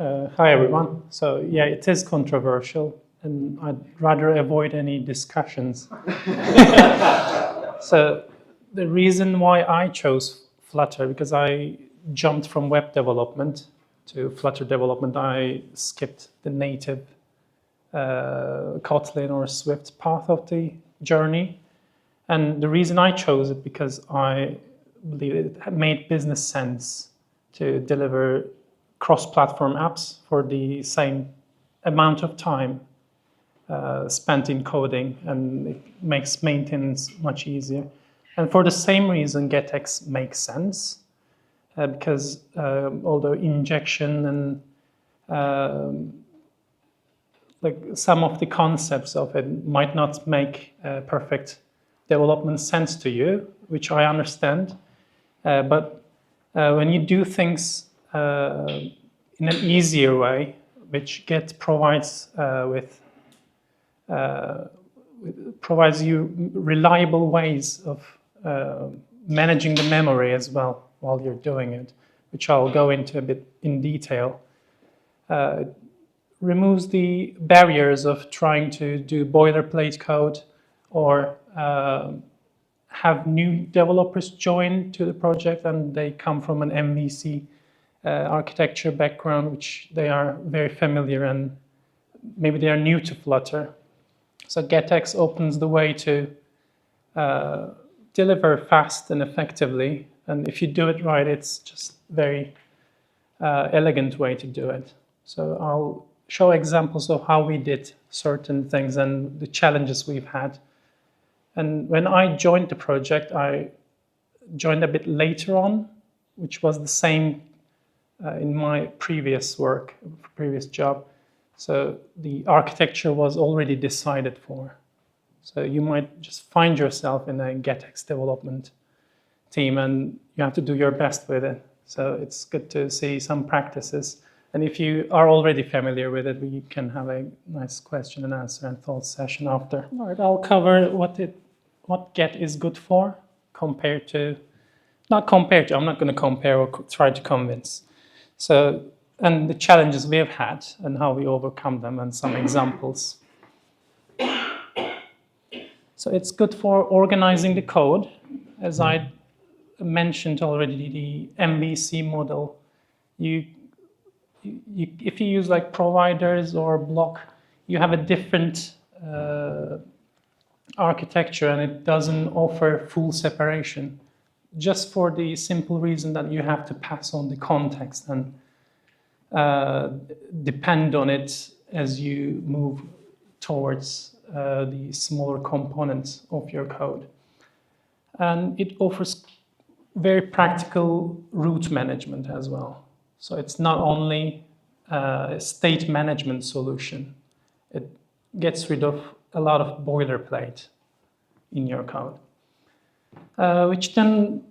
Hi everyone. So yeah, it is controversial, and I'd rather avoid any discussions. So the reason why I chose Flutter, because I jumped from web development to Flutter development. I skipped the native Kotlin or Swift path of the journey, and the reason I chose it because I believe it made business sense to deliver cross-platform apps for the same amount of time spent in coding, and it makes maintenance much easier. And for the same reason, GetX makes sense because although injection and like some of the concepts of it might not make perfect development sense to you, which I understand, but when you do things in an easier way, which Get provides provides you reliable ways of managing the memory as well while you're doing it, which I'll go into a bit in detail. It removes the barriers of trying to do boilerplate code or have new developers join to the project and they come from an MVC architecture background, which they are very familiar, and maybe they are new to Flutter. So GetX opens the way to deliver fast and effectively. And if you do it right, it's just very elegant way to do it. So I'll show examples of how we did certain things and the challenges we've had. And when I joined the project, I joined a bit later on, which was the same in my previous work, previous job. So the architecture was already decided for. So you might just find yourself in a GetX development team and you have to do your best with it. So it's good to see some practices. And if you are already familiar with it, we can have a nice question and answer and thought session after. All right, I'll cover what Get is good for compared to, not compared to, I'm not going to compare or try to convince. So, and the challenges we have had and how we overcome them and some examples. So it's good for organizing the code. As I mentioned already, the MVC model, if you use like providers or block, you have a different architecture and it doesn't offer full separation, just for the simple reason that you have to pass on the context and depend on it as you move towards the smaller components of your code. And it offers very practical route management as well. So it's not only a state management solution, it gets rid of a lot of boilerplate in your code, which then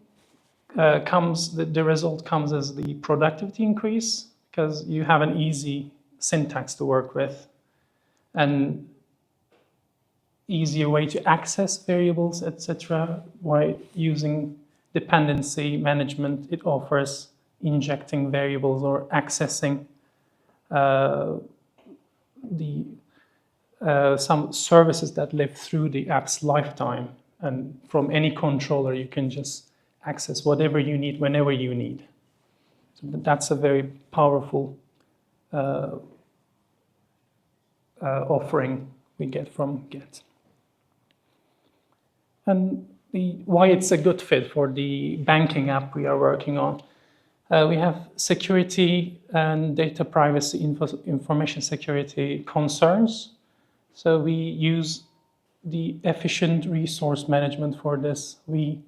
the result comes as the productivity increase because you have an easy syntax to work with and easier way to access variables, etc. By using dependency management, it offers injecting variables or accessing some services that live through the app's lifetime. And from any controller, you can just access whatever you need, whenever you need. So that's a very powerful offering we get from Get. And why it's a good fit for the banking app we are working on. We have security and data privacy, information security concerns. So we use the efficient resource management for this. We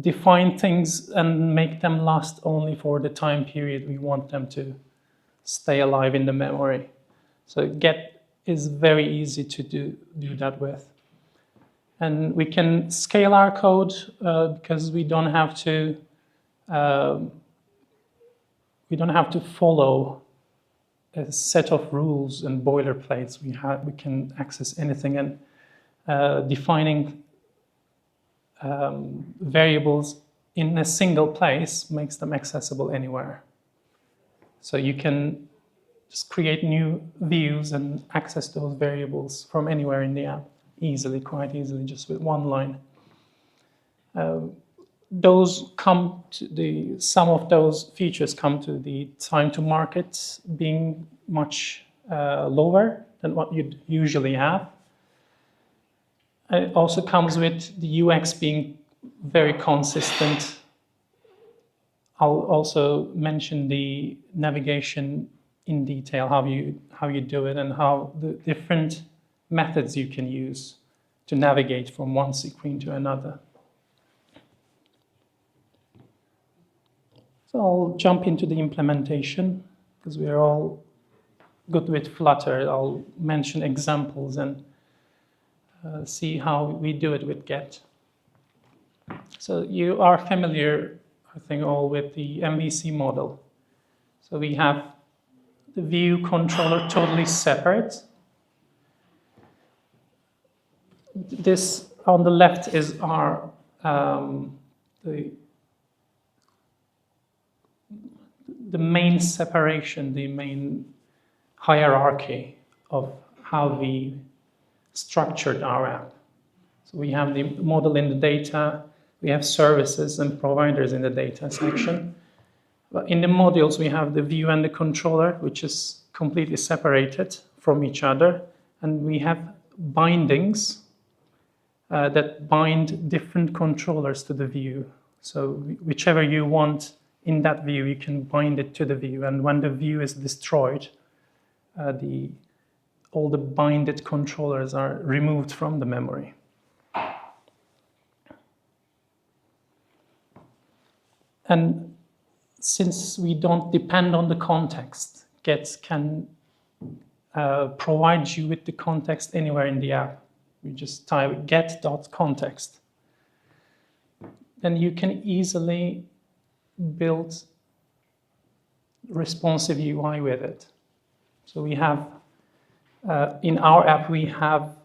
define things and make them last only for the time period we want them to stay alive in the memory. So Get is very easy to do that with. And we can scale our code because we don't have to follow a set of rules and boilerplates. We can access anything, and defining variables in a single place makes them accessible anywhere. So you can just create new views and access those variables from anywhere in the app easily, quite easily, just with one line. Some of those features come to the time to market being much lower than what you'd usually have. It also comes with the UX being very consistent. I'll also mention the navigation in detail, how you do it and how the different methods you can use to navigate from one screen to another. So I'll jump into the implementation because we are all good with Flutter. I'll mention examples and see how we do it with Get. So you are familiar, I think, all with the MVC model. So we have the view controller totally separate. This on the left is our the main separation, the main hierarchy of how we structured our app. So we have the model in the data, we have services and providers in the data section. But in the modules, we have the view and the controller, which is completely separated from each other. And we have bindings that bind different controllers to the view. So whichever you want in that view, you can bind it to the view. And when the view is destroyed, all the binded controllers are removed from the memory. And since we don't depend on the context, Get can provide you with the context anywhere in the app. You just type get.context. Then you can easily build responsive UI with it. So we have, in our app, we have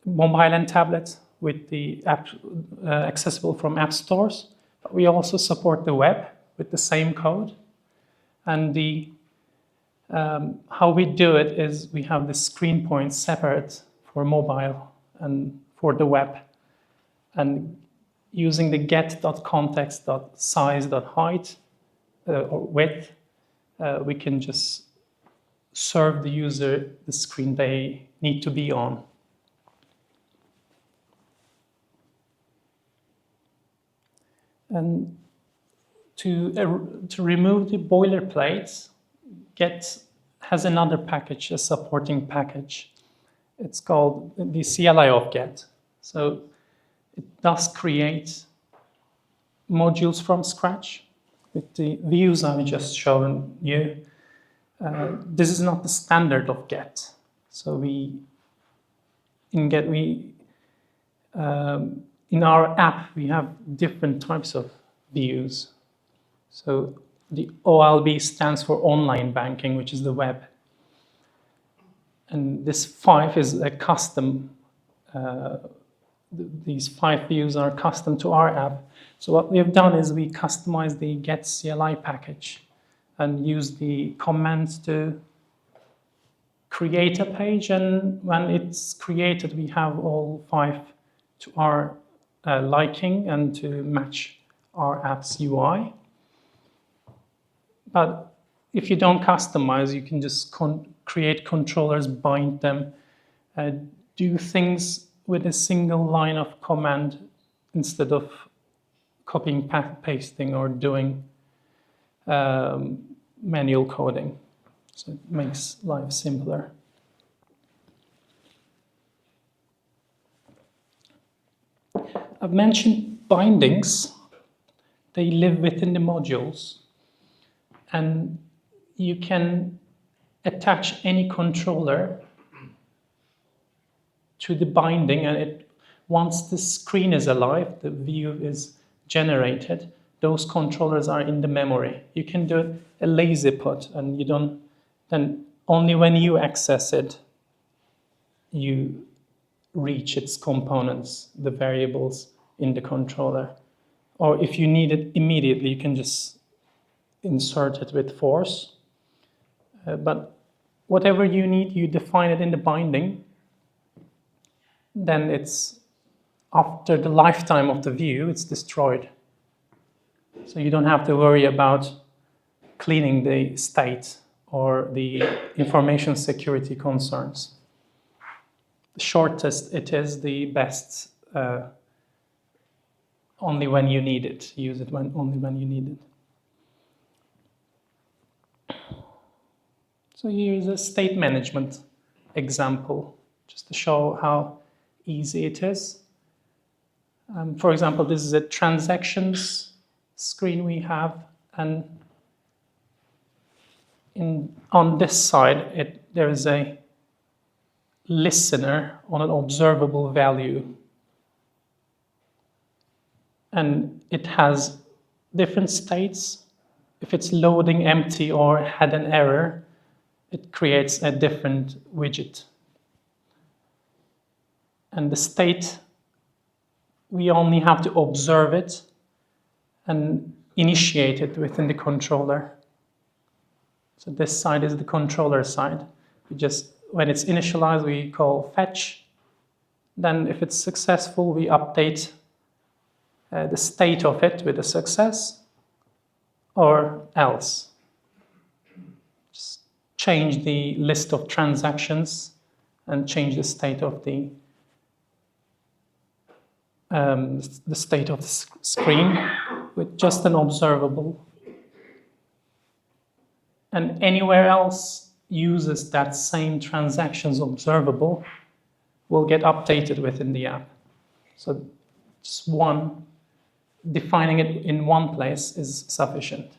mobile and tablet with the app accessible from app stores. But we also support the web with the same code. And how we do it is we have the screen points separate for mobile and for the web. And using the get.context.size.height or width, we can just serve the user the screen they need to be on. And to remove the boilerplates, Get has another package, a supporting package. It's called the CLI of Get. So it does create modules from scratch with the views I've just shown you. This is not the standard of Get. So in our app, we have different types of views. So the OLB stands for online banking, which is the web. And this 5 is a custom. These 5 views are custom to our app. So what we have done is we customize the Get CLI package and use the commands to create a page. And when it's created, we have all 5 to our liking and to match our app's UI. But if you don't customize, you can just create controllers, bind them, do things with a single line of command instead of copying, pasting, or doing manual coding. So it makes life simpler. I've mentioned bindings. They live within the modules. And you can attach any controller to the binding, and once the screen is alive, the view is generated, those controllers are in the memory. You can do a lazy put, and then only when you access it, you reach its components, the variables in the controller. Or if you need it immediately, you can just insert it with force But whatever you need, you define it in the binding. Then it's after the lifetime of the view, it's destroyed. So you don't have to worry about cleaning the state or the information security concerns. The shortest it is, the best. Only when you need it. Use it only when you need it. So here's a state management example, just to show how easy it is. For example, this is a transactions screen we have, and on this side, there is a listener on an observable value. And it has different states. If it's loading empty or had an error, it creates a different widget. And the state, we only have to observe it and initiate it within the controller. So this side is the controller side. When it's initialized, we call fetch. Then if it's successful, we update the state of it with a success, or else. Just change the list of transactions and change the state of the state of the screen with just an observable. And anywhere else uses that same transactions observable will get updated within the app. So just defining it in one place is sufficient.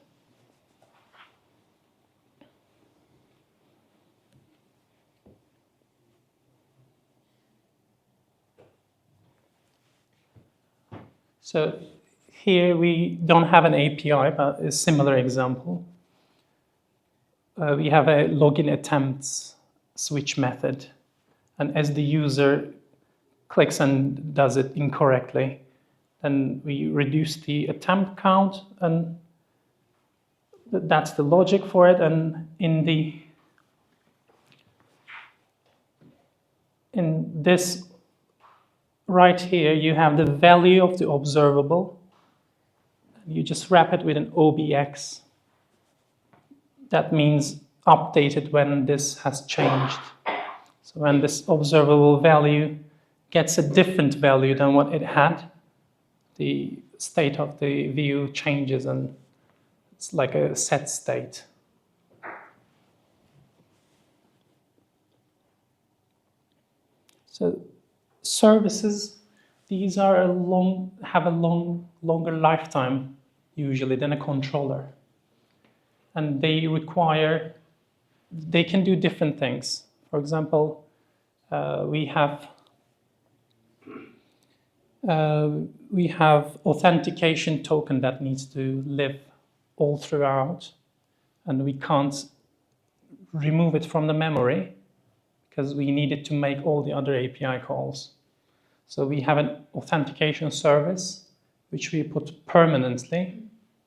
So here we don't have an API, but a similar example. We have a login attempts switch method. And as the user clicks and does it incorrectly, then we reduce the attempt count, and that's the logic for it. And in this right here, you have the value of the observable. You just wrap it with an OBX. That means updated when this has changed. So when this observable value gets a different value than what it had, the state of the view changes, and it's like a set state. So services, these are have a longer lifetime usually than a controller. And they can do different things. For example, we have authentication token that needs to live all throughout, and we can't remove it from the memory because we need it to make all the other API calls. So we have an authentication service which we put permanently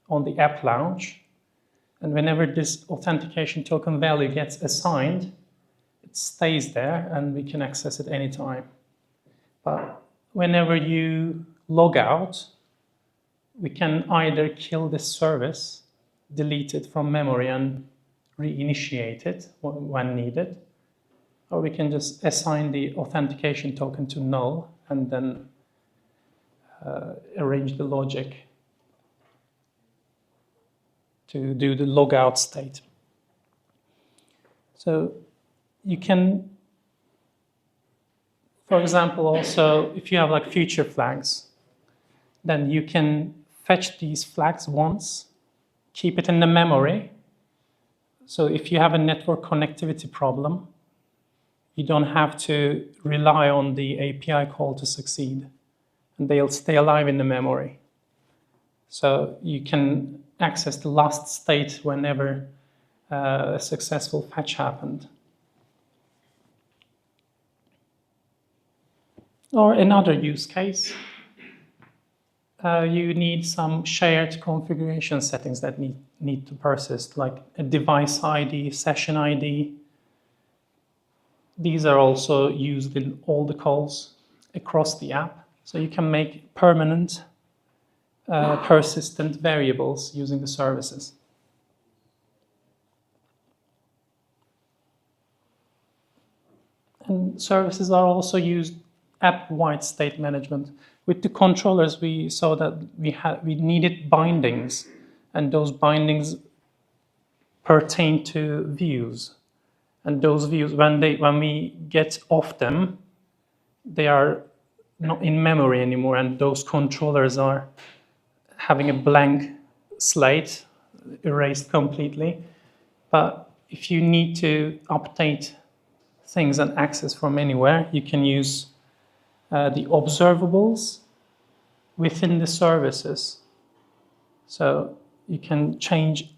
on the app launch, and whenever this authentication token value gets assigned, it stays there and we can access it anytime. But whenever you log out, we can either kill this service, delete it from memory and reinitiate it when needed, or we can just assign the authentication token to null and then arrange the logic to do the logout state. So you can, for example, also, if you have like future flags, then you can fetch these flags once, keep it in the memory. So if you have a network connectivity problem, you don't have to rely on the API call to succeed, and they'll stay alive in the memory. So you can access the last state whenever a successful fetch happened. Or another use case, you need some shared configuration settings that need to persist, like a device ID, session ID. These are also used in all the calls across the app. So you can make permanent, persistent variables using the services. And services are also used app-wide state management. With the controllers, we saw that we needed bindings, and those bindings pertain to views. And those views, when we get off them, they are not in memory anymore, and those controllers are having a blank slate, erased completely. But if you need to update things and access from anywhere, you can use the observables within the services. So you can change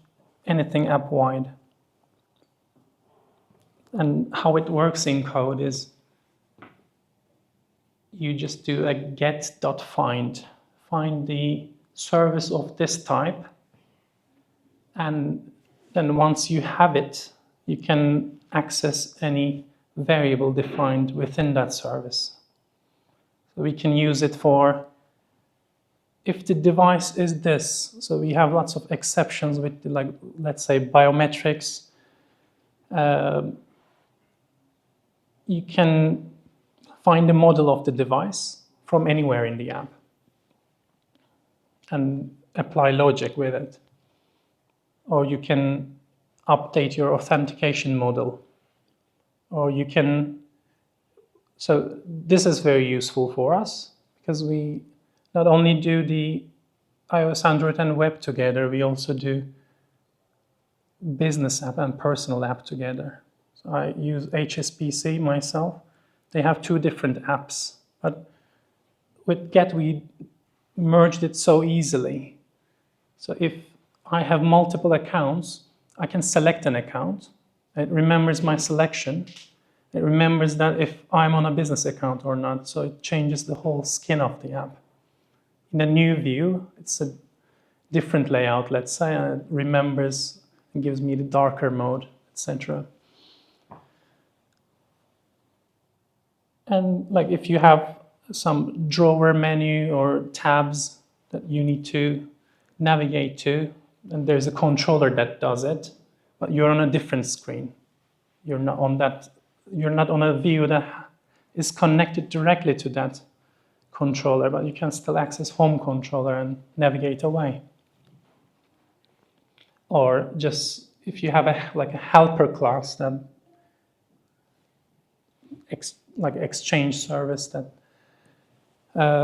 anything app-wide. And how it works in code is you just do a get.find, find the service of this type, and then once you have it, you can access any variable defined within that service. So we can use it for if the device is this. So we have lots of exceptions with, like, let's say biometrics. You can find the model of the device from anywhere in the app and apply logic with it. Or you can update your authentication model. Or you can, so this is very useful for us because we not only do the iOS, Android, and web together, we also do business app and personal app together. So I use HSBC myself. They have two different apps, but with Get, we merged it so easily. So if I have multiple accounts, I can select an account. It remembers my selection. It remembers that if I'm on a business account or not, so it changes the whole skin of the app. In a new view, it's a different layout, let's say, and it remembers and gives me the darker mode, etc. And like if you have some drawer menu or tabs that you need to navigate to, and there's a controller that does it, but you're on a different screen. You're not on a view that is connected directly to that controller, but you can still access home controller and navigate away. Or just if you have a helper class that exchange service that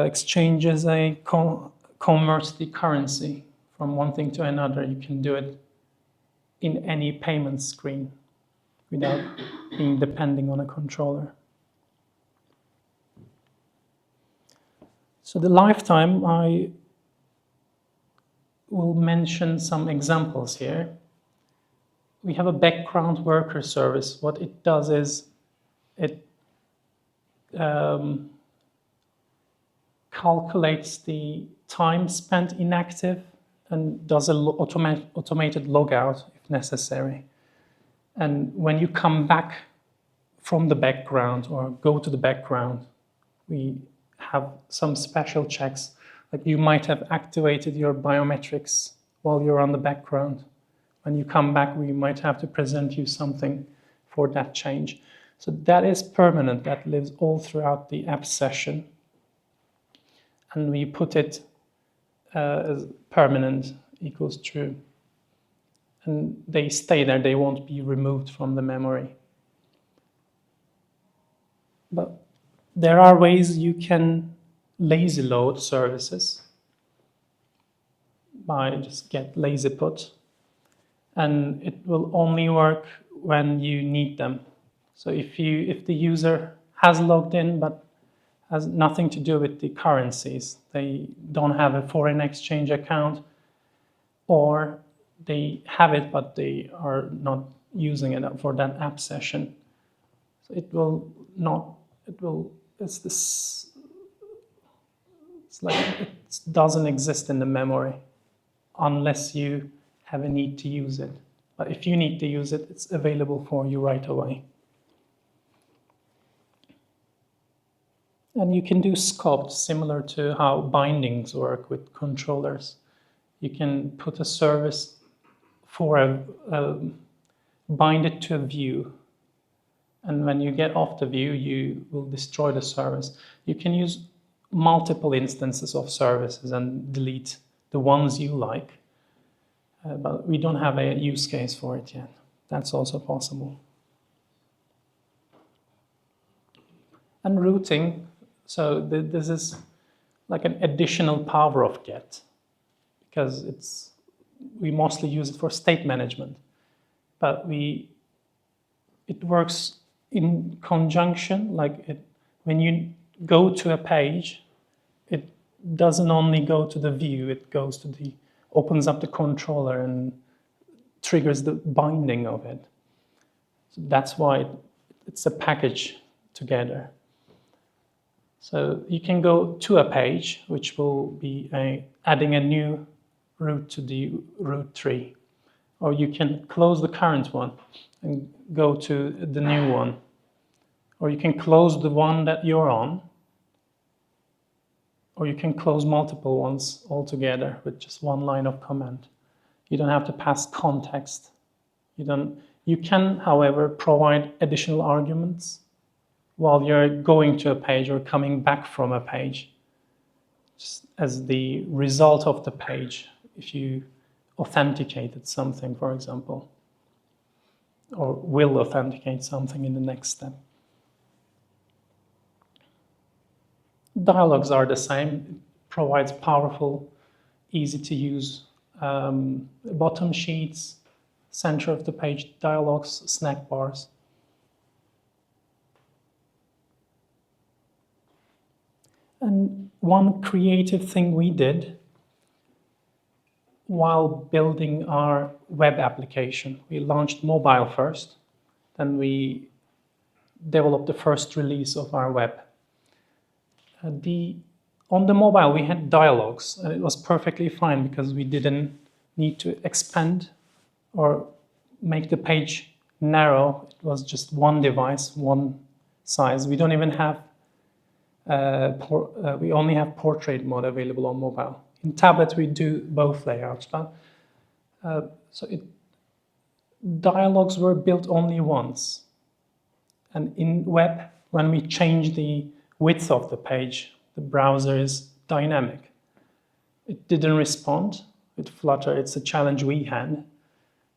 exchanges converts the currency from one thing to another, you can do it in any payment screen without being depending on a controller. So the lifetime, I will mention some examples here. We have a background worker service. What it does is it calculates the time spent inactive and does an automated logout if necessary. And when you come back from the background or go to the background, we have some special checks. Like you might have activated your biometrics while you're on the background. When you come back, we might have to present you something for that change. So that is permanent, that lives all throughout the app session. And we put it as permanent equals true. And they stay there, they won't be removed from the memory. But there are ways you can lazy load services by just get lazy put. And it will only work when you need them. So if the user has logged in but has nothing to do with the currencies, they don't have a foreign exchange account, or they have it but they are not using it for that app session, so it's like it doesn't exist in the memory unless you have a need to use it. But if you need to use it, it's available for you right away. And you can do scoped similar to how bindings work with controllers. You can put a service for bind it to a view. And when you get off the view, you will destroy the service. You can use multiple instances of services and delete the ones you like. But we don't have a use case for it yet. That's also possible. And routing, so this is like an additional power of get, because we mostly use it for state management. But it works in conjunction, when you go to a page, it doesn't only go to the view, it goes to opens up the controller and triggers the binding of it. So that's why it's a package together. So you can go to a page, which will be adding a new route to the route tree. Or you can close the current one and go to the new one. Or you can close the one that you're on. Or you can close multiple ones altogether with just one line of command. You don't have to pass context. You can, however, provide additional arguments while you're going to a page or coming back from a page, just as the result of the page, if you authenticated something, for example, or will authenticate something in the next step. Dialogues are the same. It provides powerful, easy to use bottom sheets, center of the page dialogues, snack bars. And one creative thing we did while building our web application, we launched mobile first, then we developed the first release of our web. On the mobile, we had dialogues, and it was perfectly fine because we didn't need to expand or make the page narrow. It was just one device, one size. We don't even have we only have portrait mode available on mobile. In tablet, we do both layouts. Dialogues were built only once. And in web, when we change the width of the page, the browser is dynamic. It didn't respond with Flutter. It's a challenge we had.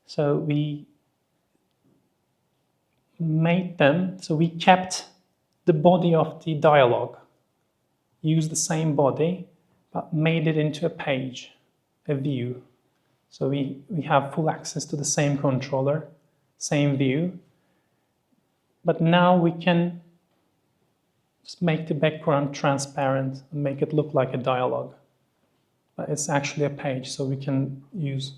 So we made them, so we kept the body of the dialogue, used the same body, but made it into a page, a view. So we have full access to the same controller, same view. But now we can just make the background transparent and make it look like a dialogue. But it's actually a page, so we can use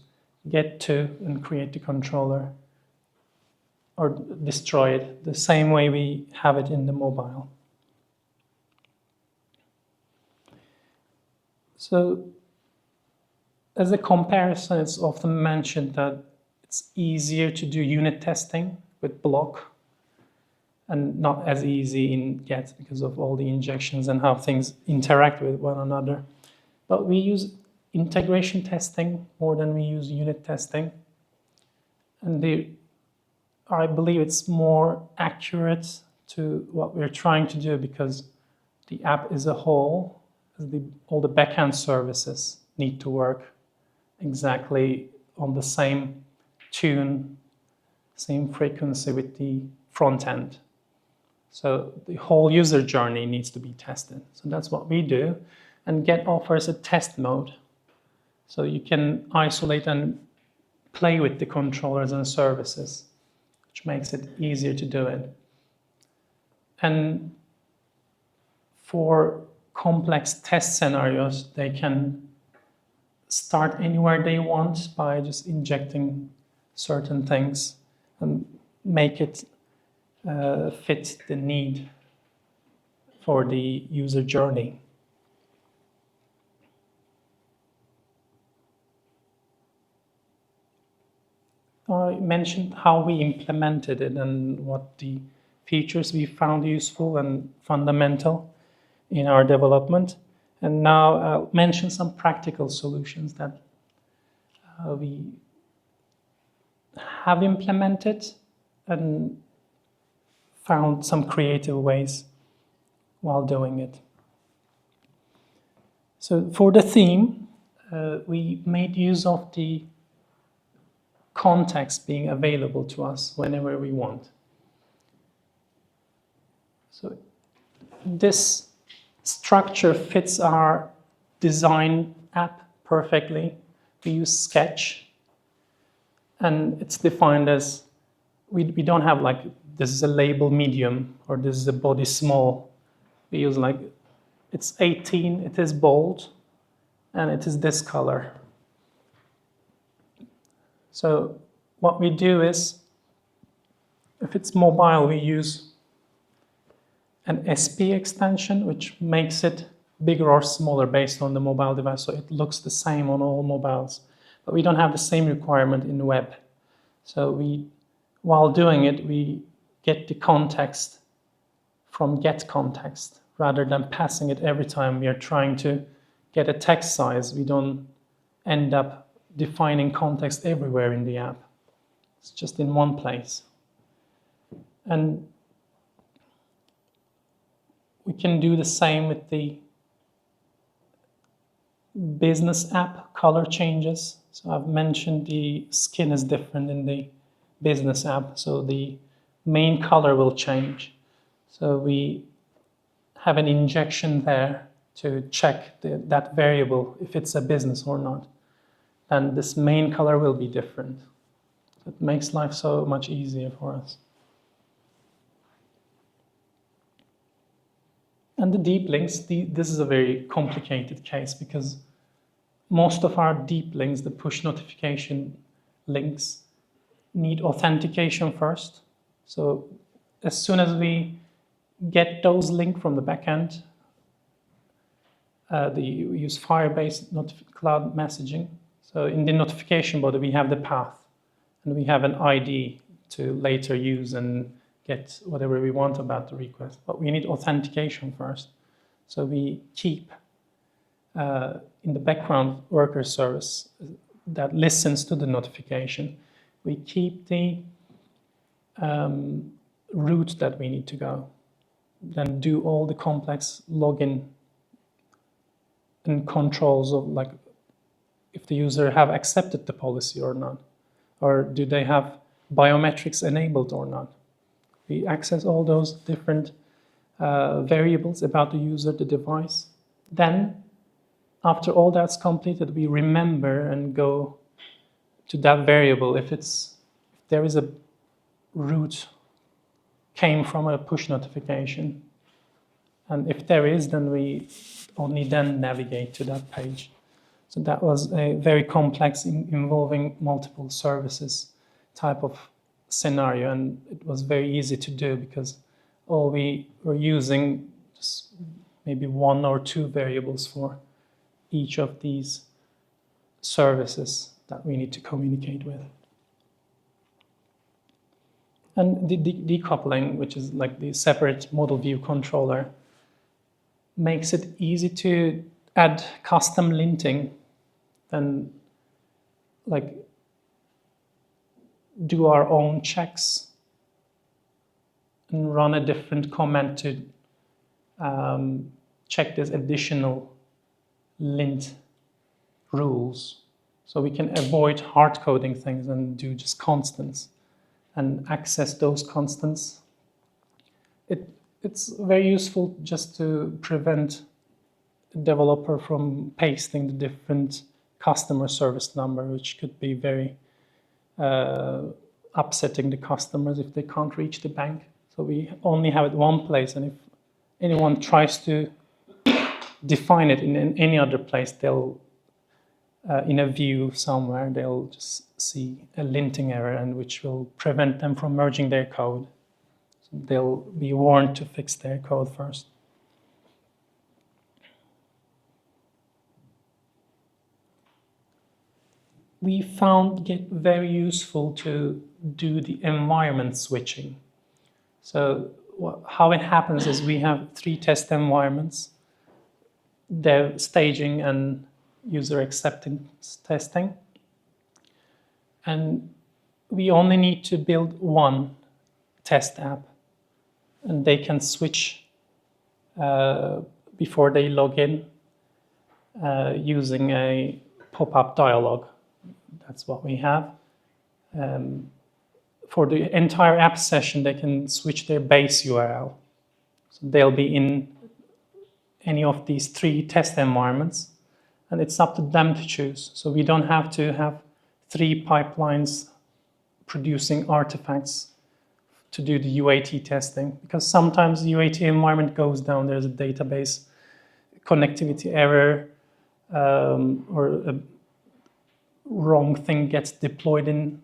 get to and create the controller or destroy it the same way we have it in the mobile. So as a comparison, it's often mentioned that it's easier to do unit testing with block and not as easy in get because of all the injections and how things interact with one another. But we use integration testing more than we use unit testing. And I believe it's more accurate to what we're trying to do because the app as a whole, all the backend services need to work exactly on the same tune, same frequency with the front end. So the whole user journey needs to be tested. So that's what we do. And Get offers a test mode. So you can isolate and play with the controllers and services, which makes it easier to do it. And for complex test scenarios, they can start anywhere they want by just injecting certain things and make it fit the need for the user journey. I mentioned how we implemented it and what the features we found useful and fundamental in our development. And now I'll mention some practical solutions that we have implemented and found some creative ways while doing it. So for the theme, we made use of the context being available to us whenever we want. So this structure fits our design app perfectly. We use Sketch, and it's defined as, we don't have like, this is a label medium, or this is a body small. We use like, it's 18, it is bold, and it is this color. So what we do is, if it's mobile, we use an SP extension, which makes it bigger or smaller based on the mobile device, so it looks the same on all mobiles. But we don't have the same requirement in web. So while doing it, we get the context from getContext, rather than passing it every time we are trying to get a text size. We don't end up defining context everywhere in the app. It's just in one place. And we can do the same with the business app color changes. So I've mentioned the skin is different in the business app, so the main color will change. So we have an injection there to check that variable, if it's a business or not. And this main color will be different. It makes life so much easier for us. And the deep links, this is a very complicated case, because most of our deep links, the push notification links, need authentication first. So as soon as we get those links from the backend, we use Firebase cloud messaging. So in the notification body, we have the path, and we have an ID to later use and get whatever we want about the request. But we need authentication first. So we keep in the background worker service that listens to the notification, we keep the route that we need to go, then do all the complex login and controls of, like, if the user have accepted the policy or not, or do they have biometrics enabled or not. We access all those different variables about the user, the device. Then, after all that's completed, we remember and go to that variable if there is a route came from a push notification. And if there is, then we only then navigate to that page. So that was a very complex, involving multiple services type of scenario, and it was very easy to do because all we were using just maybe one or two variables for each of these services that we need to communicate with. And the decoupling, which is like the separate model view controller, makes it easy to add custom linting and like do our own checks and run a different command to check this additional lint rules. So we can avoid hard coding things and do just constants and access those constants. It's very useful just to prevent the developer from pasting the different customer service number, which could be very upsetting the customers if they can't reach the bank. So we only have it one place, and if anyone tries to define it in any other place, they'll in a view somewhere, they'll just see a linting error, and which will prevent them from merging their code. So they'll be warned to fix their code first. we found Git very useful to do the environment switching. So how it happens is we have 3 test environments: dev, staging, and user acceptance testing. And we only need to build one test app, and they can switch before they log in using a pop-up dialog. That's what we have. For the entire app session, they can switch their base URL. So they'll be in any of these 3 test environments, and it's up to them to choose. So we don't have to have 3 pipelines producing artifacts to do the UAT testing, because sometimes the UAT environment goes down, there's a database connectivity error, or a wrong thing gets deployed in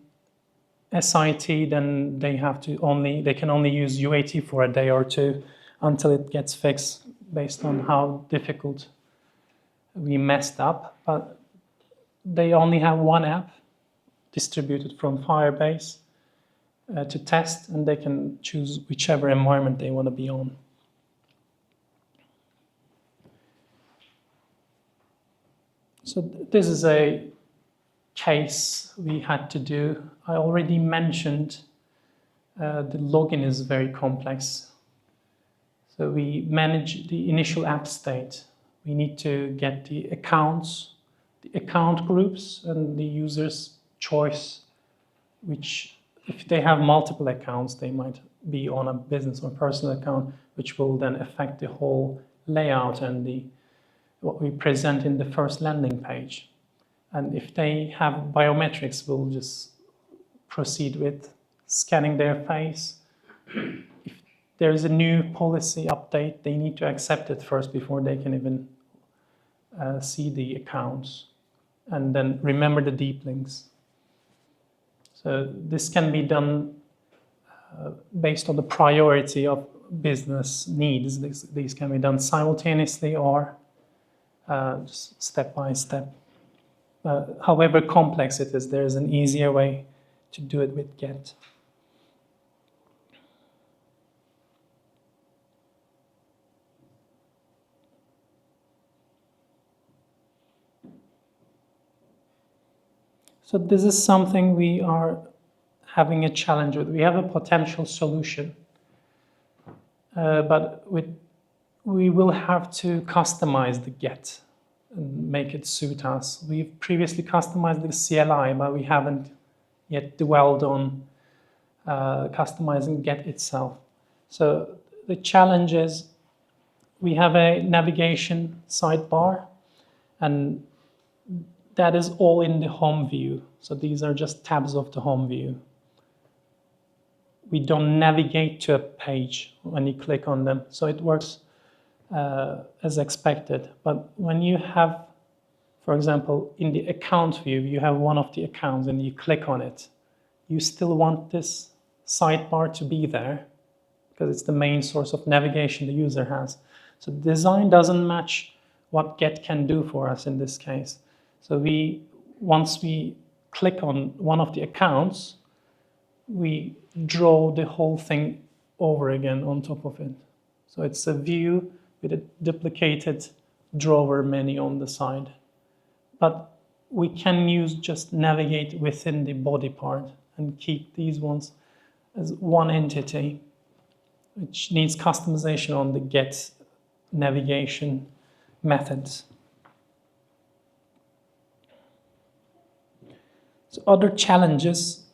SIT, then they can only use UAT for a day or 2 until it gets fixed based on how difficult we messed up. But they only have one app distributed from Firebase to test, and they can choose whichever environment they want to be on. So this is a case we had to do. I already mentioned the login is very complex. So we manage the initial app state. We need to get the accounts, the account groups, and the user's choice, which if they have multiple accounts, they might be on a business or personal account, which will then affect the whole layout and what we present in the first landing page. And if they have biometrics, we'll just proceed with scanning their face. If there is a new policy update, they need to accept it first before they can even see the accounts. And then remember the deep links. So this can be done based on the priority of business needs. These can be done simultaneously or just step by step. However complex it is, there is an easier way to do it with Git. So this is something we are having a challenge with. We have a potential solution, but we will have to customize the Git and make it suit us. We've previously customized the CLI, but we haven't yet dwelled on customizing Git itself. So the challenge is we have a navigation sidebar, and that is all in the home view. So these are just tabs of the home view. We don't navigate to a page when you click on them. So it works as expected. But when you have, for example, in the account view, you have one of the accounts and you click on it, you still want this sidebar to be there because it's the main source of navigation the user has. So the design doesn't match what Git can do for us in this case. So once we click on one of the accounts, we draw the whole thing over again on top of it. So it's a view with a duplicated drawer menu on the side. But we can just navigate within the body part and keep these ones as one entity, which needs customization on the Git navigation methods. So other challenges,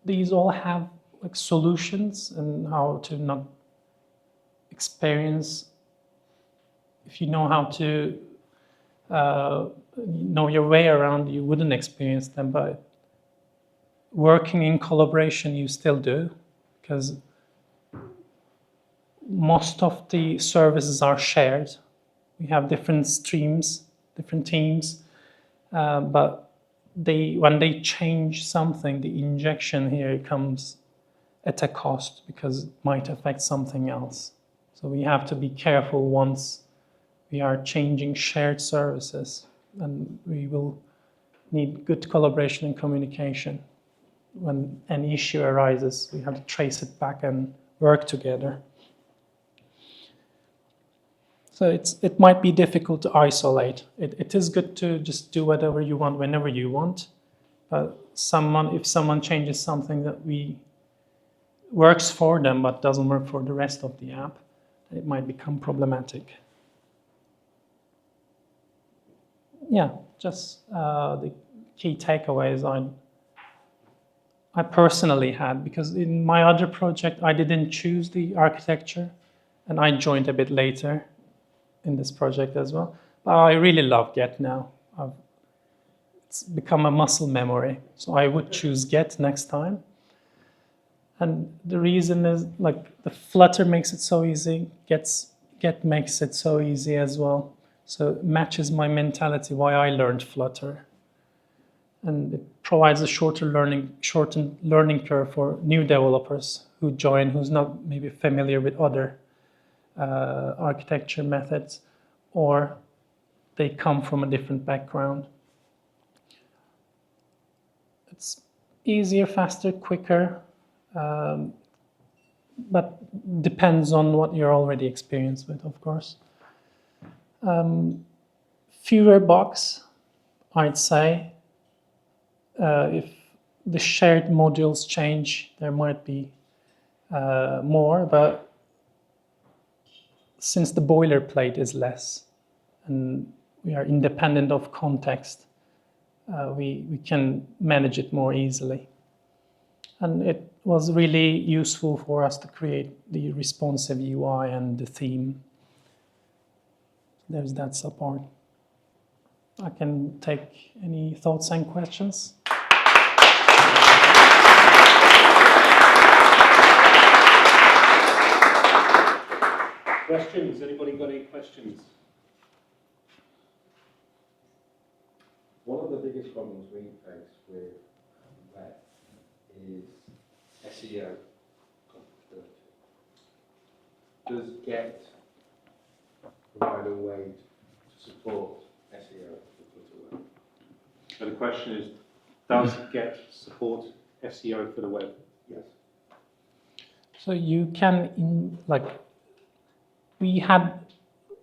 these all have like solutions and how to not experience. If you know how to know your way around, you wouldn't experience them, but working in collaboration you still do, because most of the services are shared. We have different streams, different teams, but when they change something, the injection here comes at a cost because it might affect something else. So we have to be careful once we are changing shared services, and we will need good collaboration and communication. When an issue arises, we have to trace it back and work together. So it might be difficult to isolate. It is good to just do whatever you want whenever you want. But if someone changes something that works for them but doesn't work for the rest of the app, it might become problematic. Yeah, just the key takeaways I personally had, because in my other project I didn't choose the architecture, and I joined a bit later in this project as well. But I really love Get now. It's become a muscle memory. So I would choose Get next time. And the reason is, like, the Flutter makes it so easy. Get makes it so easy as well. So it matches my mentality why I learned Flutter. And it provides a shortened learning curve for new developers who join, who's not maybe familiar with other architecture methods, or they come from a different background. It's easier, faster, quicker, but depends on what you're already experienced with, of course. Fewer bugs, I'd say. If the shared modules change, there might be more, but since the boilerplate is less and we are independent of context, we can manage it more easily. And it was really useful for us to create the responsive UI and the theme. There's that support. I can take any thoughts and questions. Questions? Anybody got any questions? One of the biggest problems we face with web is SEO compatibility. Does Get provide a way to support SEO for Flutter web? So the question is, does Get support SEO for the web? Yes. So you can, we had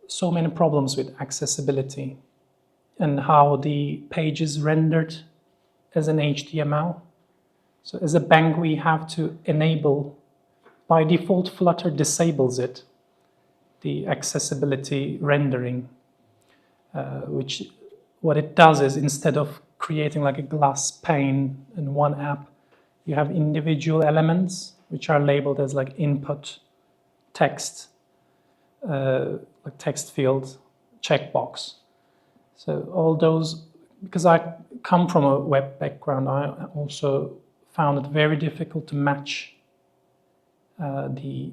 so many problems with accessibility and how the page is rendered as an HTML. So as a bank, we have to enable, by default, Flutter disables it, the accessibility rendering, which what it does is, instead of creating like a glass pane in one app, you have individual elements which are labeled as like input text, like text field, checkbox. So all those, because I come from a web background, I also found it very difficult to match the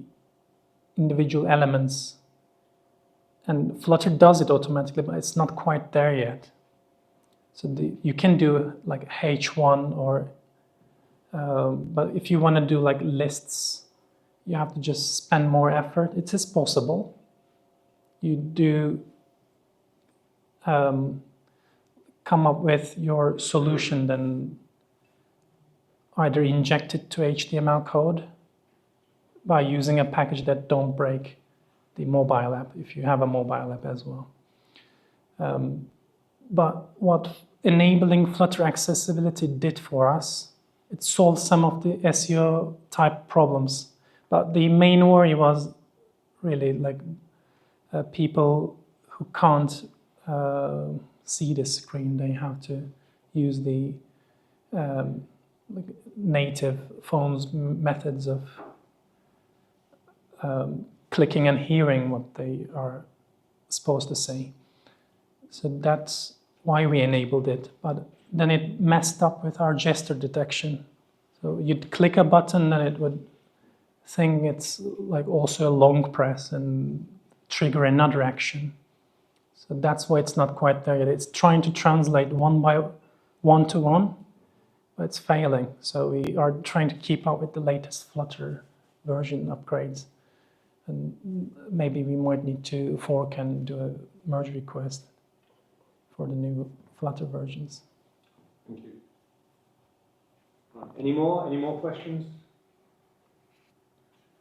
individual elements. And Flutter does it automatically, but it's not quite there yet. So you can do like H1 or, but if you want to do like lists, you have to just spend more effort. It is possible. You do come up with your solution, then either inject it to HTML code by using a package that don't break the mobile app, if you have a mobile app as well. But what enabling Flutter accessibility did for us, it solved some of the SEO type problems. But the main worry was really like people who can't see the screen. They have to use the like native phones methods of clicking and hearing what they are supposed to say. So that's why we enabled it. But then it messed up with our gesture detection. So you'd click a button and it would think it's like also a long press and trigger another action. So that's why it's not quite there yet. It's trying to translate one to one, but it's failing. So we are trying to keep up with the latest Flutter version upgrades. And maybe we might need to fork and do a merge request for the new Flutter versions. Right. Any more questions?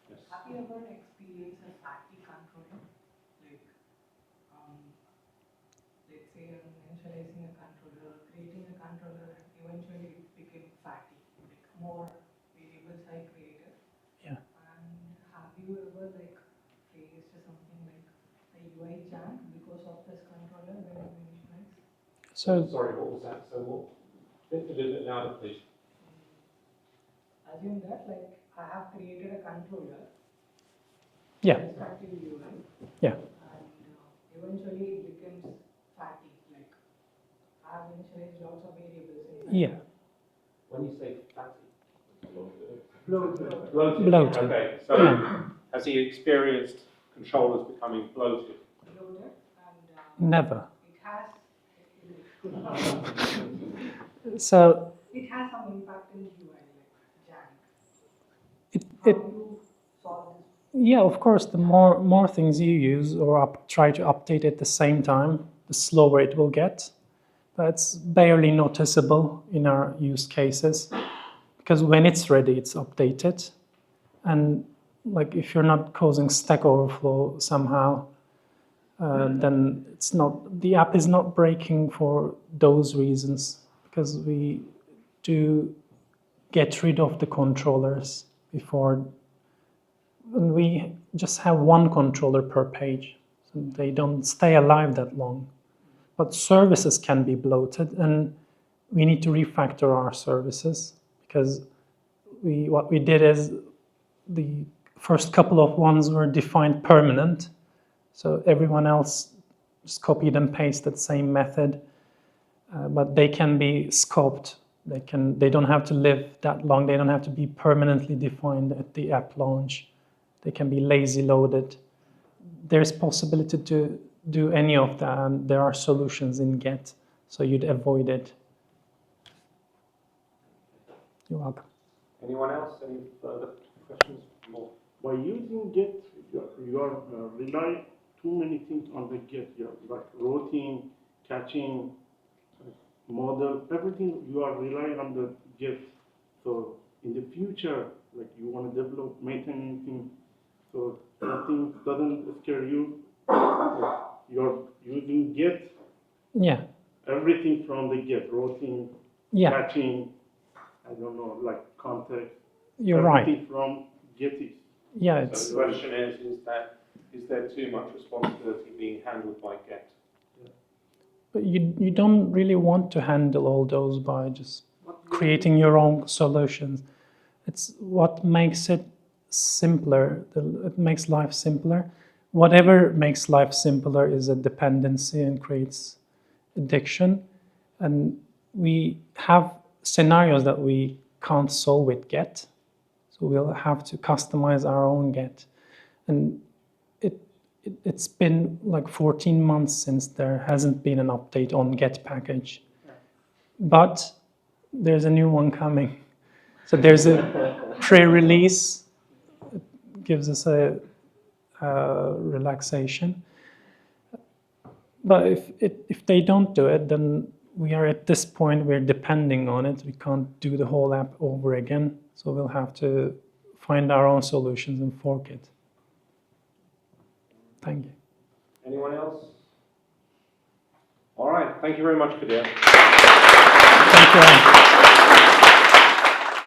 Yes. Have you ever experienced a factory controller? Like, let's say I'm initializing a controller, creating a controller, and eventually it became fatty, like more variables I created. Yeah. And have you ever like faced something like a UI junk because of this controller when you initialize? So Sorry, what was that? So what? A little bit louder, please. Assume that like I have created a controller. yeah, Factory UI. yeah, And eventually it becomes fatty. Like I have initialized lots of variables in that. yeah. When you say fatty, Bloated. Bloated. Okay, so Yeah. has he experienced controllers becoming bloated? Loaded and Never. some impact in UI, like jank. How It do you solve this? yeah, of course, the more things you use or try to update at the same time, the slower it will get. But it's barely noticeable in our use cases because when it's ready, it's updated. And like if you're not causing Stack Overflow somehow, then the app is not breaking for those reasons because we do get rid of the controllers before. And we just have one controller per page. So they don't stay alive that long. But services can be bloated, and we need to refactor our services because what we did is the first couple of ones were defined permanent. So everyone else just copied and pasted the same method, but they can be scoped. They don't have to live that long. They don't have to be permanently defined at the app launch. They can be lazy loaded. There's possibility to do any of that, and there are solutions in Get, so you'd avoid it. You're welcome. Anyone else? Any further questions? More? By using Git, you are rely too many things on the Git. You're like routing, catching, model, everything you are relying on the Git. So in the future, like you want to develop, maintain anything, so nothing doesn't scare you. Like you're using Git, Yeah, everything from the Git, routing, yeah, catching, I don't know, like context. you're right. Everything from Git is. Yeah, So it's the question is there too much responsibility being handled by Get? but you don't really want to handle all those by just creating your own solutions. It's what makes it simpler. It makes life simpler. Whatever makes life simpler is a dependency and creates addiction. And we have scenarios that we can't solve with Get. So we'll have to customize our own Get. And it's been like 14 months since there hasn't been an update on Get package. But there's a new one coming. So there's a pre-release. It gives us a relaxation. But if they don't do it, then we are at this point, we're depending on it. We can't do the whole app over again. So we'll have to find our own solutions and fork it. Thank you. Anyone else? All right. Thank you very much, Kadir. Thank you.